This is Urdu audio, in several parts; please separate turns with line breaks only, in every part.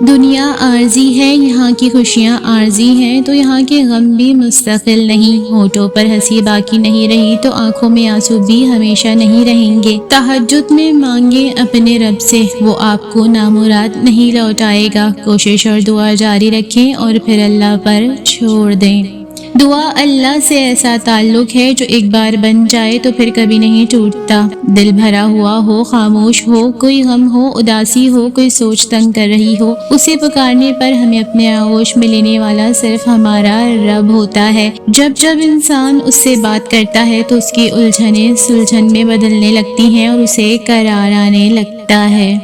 دنیا عارضی ہے، یہاں کی خوشیاں عارضی ہیں تو یہاں کے غم بھی مستقل نہیں، ہونٹوں پر ہنسی باقی نہیں رہی تو آنکھوں میں آنسو بھی ہمیشہ نہیں رہیں گے۔ تہجد میں مانگیں اپنے رب سے، وہ آپ کو نامراد نہیں لوٹائے گا۔ کوشش اور دعا جاری رکھیں اور پھر اللہ پر چھوڑ دیں۔ دعا اللہ سے ایسا تعلق ہے جو ایک بار بن جائے تو پھر کبھی نہیں ٹوٹتا۔ دل بھرا ہوا ہو، خاموش ہو، کوئی غم ہو، اداسی ہو، کوئی سوچ تنگ کر رہی ہو، اسے پکارنے پر ہمیں اپنے آغوش میں لینے والا صرف ہمارا رب ہوتا ہے۔ جب جب انسان اس سے بات کرتا ہے تو اس کی الجھنیں سلجھن میں بدلنے لگتی ہیں اور اسے قرار آنے لگتا ہے۔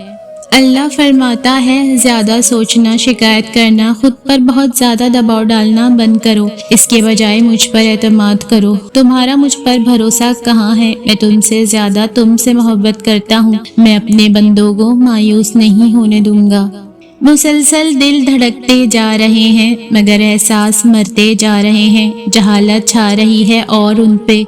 اللہ فرماتا ہے، زیادہ سوچنا، شکایت کرنا، خود پر بہت زیادہ دباؤ ڈالنا بند کرو، اس کے بجائے مجھ پر اعتماد کرو۔ تمہارا مجھ پر بھروسہ کہاں ہے؟ میں تم سے زیادہ تم سے محبت کرتا ہوں، میں اپنے بندوں کو مایوس نہیں ہونے دوں گا۔ مسلسل دل دھڑکتے جا رہے ہیں مگر احساس مرتے جا رہے ہیں، جہالت چھا رہی ہے اور ان پہ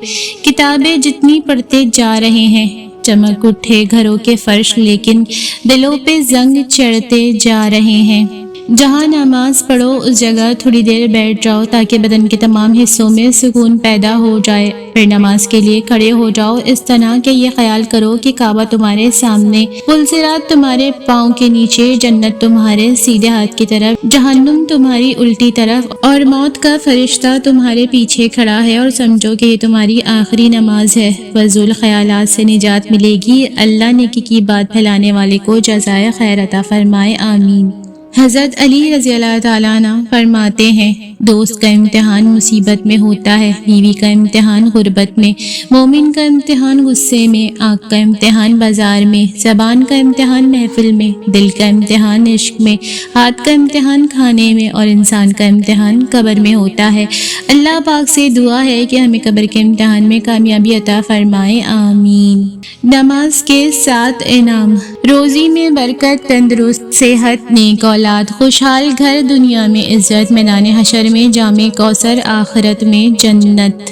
کتابیں جتنی پڑھتے جا رہے ہیں، چمک اٹھے گھروں کے فرش لیکن دلوں پہ زنگ چڑھتے جا رہے ہیں۔ جہاں نماز پڑھو اس جگہ تھوڑی دیر بیٹھ جاؤ تاکہ بدن کے تمام حصوں میں سکون پیدا ہو جائے، پھر نماز کے لیے کھڑے ہو جاؤ اس طرح کہ یہ خیال کرو کہ کعبہ تمہارے سامنے، پلصراط تمہارے پاؤں کے نیچے، جنت تمہارے سیدھے ہاتھ کی طرف، جہنم تمہاری الٹی طرف اور موت کا فرشتہ تمہارے پیچھے کھڑا ہے، اور سمجھو کہ یہ تمہاری آخری نماز ہے۔ فضول خیالات سے نجات ملے گی۔ اللہ نیکی کی بات پھیلانے والے کو جزائے خیر عطا فرمائے، آمین۔ حضرت علی رضی اللہ تعالیٰ عنہ فرماتے ہیں، دوست کا امتحان مصیبت میں ہوتا ہے، بیوی کا امتحان غربت میں، مومن کا امتحان غصے میں، آنکھ کا امتحان بازار میں، زبان کا امتحان محفل میں، دل کا امتحان عشق میں، ہاتھ کا امتحان کھانے میں، اور انسان کا امتحان قبر میں ہوتا ہے۔ اللہ پاک سے دعا ہے کہ ہمیں قبر کے امتحان میں کامیابی عطا فرمائے، آمین۔ نماز کے 7 انعام: روزی میں برکت، تندرست صحت، نیک اولاد، خوشحال گھر، دنیا میں عزت، میدان حشر میں جام کوثر، آخرت میں جنت۔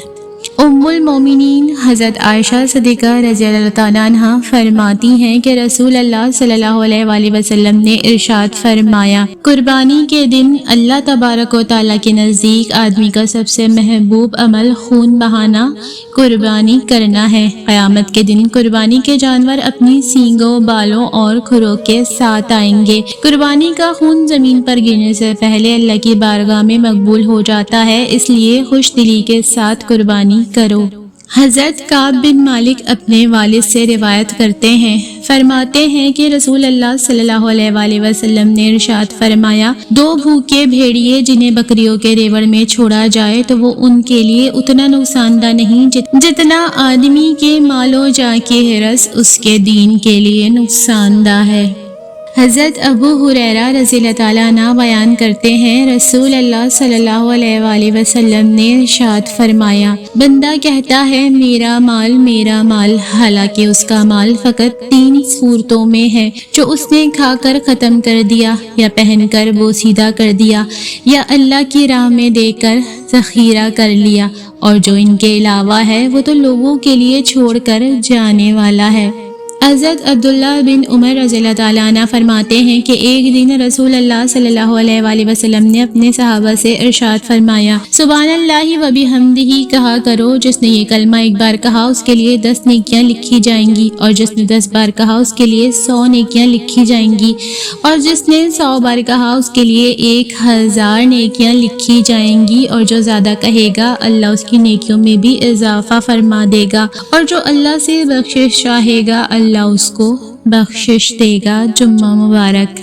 ام المومنین حضرت عائشہ صدیقہ رضی اللہ تعالیٰ عنہ فرماتی ہیں کہ رسول اللہ صلی اللہ علیہ وآلہ وسلم نے ارشاد فرمایا، قربانی کے دن اللہ تبارک و تعالیٰ کے نزدیک آدمی کا سب سے محبوب عمل خون بہانا، قربانی کرنا ہے۔ قیامت کے دن قربانی کے جانور اپنی سینگوں، بالوں اور کھروں کے ساتھ آئیں گے۔ قربانی کا خون زمین پر گرنے سے پہلے اللہ کی بارگاہ میں مقبول ہو جاتا ہے، اس لیے خوش دلی کے ساتھ قربانی کرو۔ حضرت کعب بن مالک اپنے والد سے روایت کرتے ہیں، فرماتے ہیں کہ رسول اللہ صلی اللہ علیہ وآلہ وسلم نے ارشاد فرمایا، 2 بھوکے بھیڑیے جنہیں بکریوں کے ریوڑ میں چھوڑا جائے تو وہ ان کے لیے اتنا نقصان دہ نہیں جتنا آدمی کے مال و جاہ کی حرص اس کے دین کے لیے نقصان دہ ہے۔ حضرت ابو ہریرہ رضی اللہ تعالیٰ عنہ بیان کرتے ہیں، رسول اللہ صلی اللہ علیہ وآلہ وسلم نے ارشاد فرمایا، بندہ کہتا ہے میرا مال، حالانکہ اس کا مال فقط 3 صورتوں میں ہے، جو اس نے کھا کر ختم کر دیا، یا پہن کر بوسیدہ کر دیا، یا اللہ کی راہ میں دے کر ذخیرہ کر لیا، اور جو ان کے علاوہ ہے وہ تو لوگوں کے لیے چھوڑ کر جانے والا ہے۔ حضرت عبداللہ بن عمر رضی اللہ تعالیٰ عنہ فرماتے ہیں کہ ایک دن رسول اللہ صلی اللہ علیہ وآلہ وسلم نے اپنے صحابہ سے ارشاد فرمایا، سبحان اللہ و بحمدہ کہا کرو، جس نے یہ کلمہ ایک بار کہا اس کے لیے 10 نیکیاں لکھی جائیں گی، اور جس نے 10 بار کہا اس کے لیے 100 نیکیاں لکھی جائیں گی، اور جس نے 100 بار کہا اس کے لیے 1000 نیکیاں لکھی جائیں گی، اور جو زیادہ کہے گا اللہ اس کی نیکیوں میں بھی اضافہ فرما دے گا، اور جو اللہ سے بخشش چاہے گا اللہ اس کو بخشش دے گا۔ جمعہ مبارک۔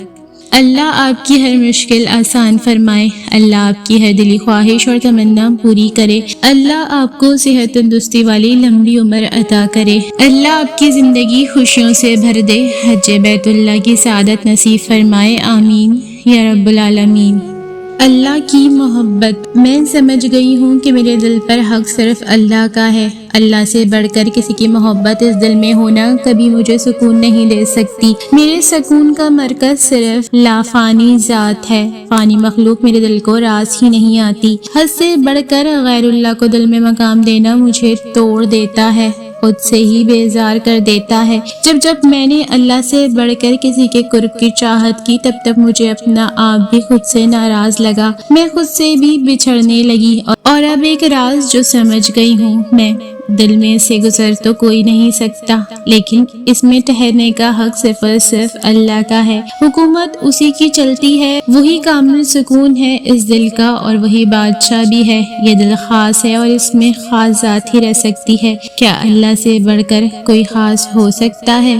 اللہ آپ کی ہر مشکل آسان فرمائے، اللہ آپ کی ہر دلی خواہش اور تمنا پوری کرے، اللہ آپ کو صحت تندرستی والی لمبی عمر عطا کرے، اللہ آپ کی زندگی خوشیوں سے بھر دے، حج بیت اللہ کی سعادت نصیب فرمائے، آمین یا رب العالمین۔ اللہ کی محبت۔ میں سمجھ گئی ہوں کہ میرے دل پر حق صرف اللہ کا ہے، اللہ سے بڑھ کر کسی کی محبت اس دل میں ہونا کبھی مجھے سکون نہیں دے سکتی۔ میرے سکون کا مرکز صرف لافانی ذات ہے، فانی مخلوق میرے دل کو راس ہی نہیں آتی۔ حد سے بڑھ کر غیر اللہ کو دل میں مقام دینا مجھے توڑ دیتا ہے۔ خود سے ہی بیزار کر دیتا ہے۔ جب میں نے اللہ سے بڑھ کر کسی کے قرب کی چاہت کی تب مجھے اپنا آپ بھی خود سے ناراض لگا، میں خود سے بھی بچھڑنے لگی، اور اب ایک راز جو سمجھ گئی ہوں میں، دل میں سے گزر تو کوئی نہیں سکتا، لیکن اس میں ٹھہرنے کا حق صرف اور صرف اللہ کا ہے، حکومت اسی کی چلتی ہے، وہی کامل سکون ہے اس دل کا، اور وہی بادشاہ بھی ہے۔ یہ دل خاص ہے اور اس میں خاص ذات ہی رہ سکتی ہے، کیا اللہ سے بڑھ کر کوئی خاص ہو سکتا ہے؟